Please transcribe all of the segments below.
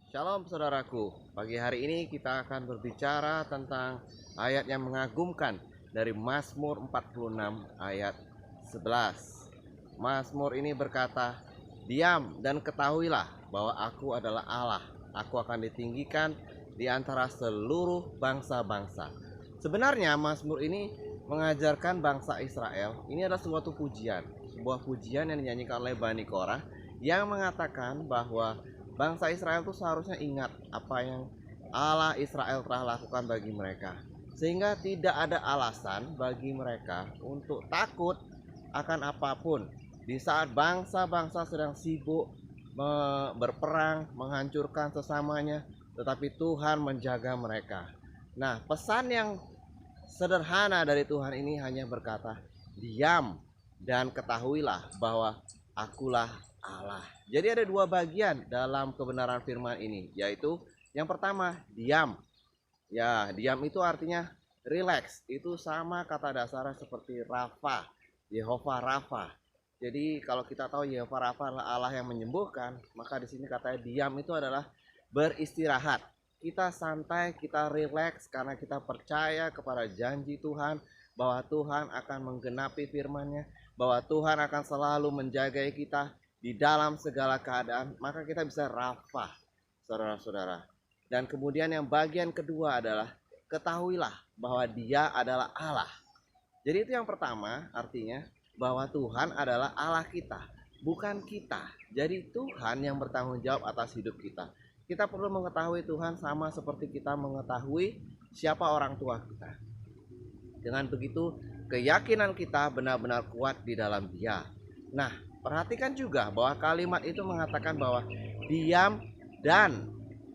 Shalom saudaraku, pagi hari ini kita akan berbicara tentang ayat yang mengagumkan dari Mazmur 46 ayat 11. Mazmur ini berkata, "Diam dan ketahuilah bahwa aku adalah Allah. Aku akan ditinggikan di antara seluruh bangsa-bangsa." Sebenarnya Mazmur ini mengajarkan bangsa Israel, ini adalah suatu pujian, sebuah pujian yang dinyanyikan oleh Bani Korah yang mengatakan bahwa bangsa Israel itu seharusnya ingat apa yang Allah Israel telah lakukan bagi mereka. Sehingga tidak ada alasan bagi mereka untuk takut akan apapun. Di saat bangsa-bangsa sedang sibuk berperang, menghancurkan sesamanya, tetapi Tuhan menjaga mereka. Nah, pesan yang sederhana dari Tuhan ini hanya berkata, "Diam dan ketahuilah bahwa akulah Allah." Jadi ada dua bagian dalam kebenaran firman ini, yaitu yang pertama, diam. Ya, diam itu artinya relax. Itu sama kata dasarnya seperti Rafa, Yehova Rafa. Jadi kalau kita tahu Yehova Rafa adalah Allah yang menyembuhkan, maka di sini katanya diam itu adalah beristirahat. Kita santai, kita relax karena kita percaya kepada janji Tuhan bahwa Tuhan akan menggenapi firman-Nya, bahwa Tuhan akan selalu menjaga kita di dalam segala keadaan, maka kita bisa rafah, saudara-saudara. Dan kemudian yang bagian kedua adalah ketahuilah bahwa Dia adalah Allah. Jadi itu yang pertama, artinya bahwa Tuhan adalah Allah kita, bukan kita. Jadi Tuhan yang bertanggung jawab atas hidup kita. Kita perlu mengetahui Tuhan sama seperti kita mengetahui siapa orang tua kita. Dengan begitu, keyakinan kita benar-benar kuat di dalam Dia. Nah, perhatikan juga bahwa kalimat itu mengatakan bahwa diam dan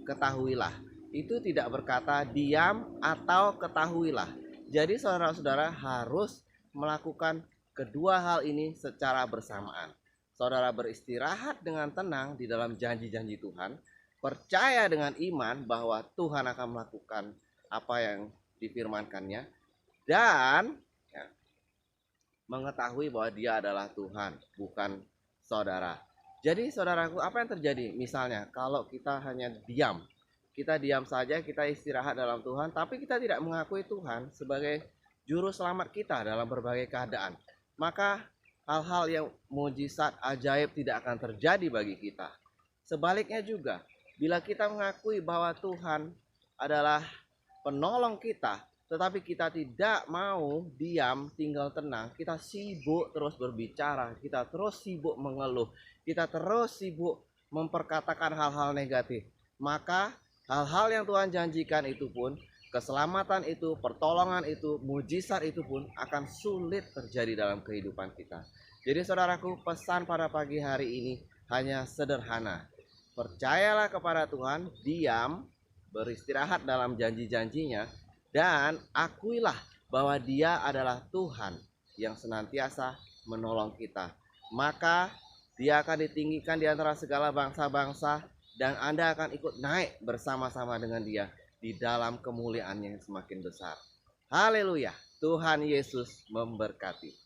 ketahuilah. Itu tidak berkata diam atau ketahuilah. Jadi saudara-saudara harus melakukan kedua hal ini secara bersamaan. Saudara beristirahat dengan tenang di dalam janji-janji Tuhan, percaya dengan iman bahwa Tuhan akan melakukan apa yang difirmankannya, dan ya, mengetahui bahwa Dia adalah Tuhan, bukan saudara. Jadi saudaraku, apa yang terjadi? Misalnya kalau kita hanya diam, kita diam saja, kita istirahat dalam Tuhan, tapi kita tidak mengakui Tuhan sebagai juru selamat kita dalam berbagai keadaan, maka hal-hal yang mujizat ajaib tidak akan terjadi bagi kita. Sebaliknya juga, bila kita mengakui bahwa Tuhan adalah penolong kita, tetapi kita tidak mau diam, tinggal tenang, kita sibuk terus berbicara, kita terus sibuk mengeluh, kita terus sibuk memperkatakan hal-hal negatif, maka hal-hal yang Tuhan janjikan itu pun, keselamatan itu, pertolongan itu, mujizat itu pun akan sulit terjadi dalam kehidupan kita. Jadi saudaraku, pesan pada pagi hari ini hanya sederhana. Percayalah kepada Tuhan, diam, beristirahat dalam janji-janjinya, dan akuilah bahwa Dia adalah Tuhan yang senantiasa menolong kita. Maka Dia akan ditinggikan di antara segala bangsa-bangsa, dan Anda akan ikut naik bersama-sama dengan Dia di dalam kemuliaan yang semakin besar. Haleluya, Tuhan Yesus memberkati.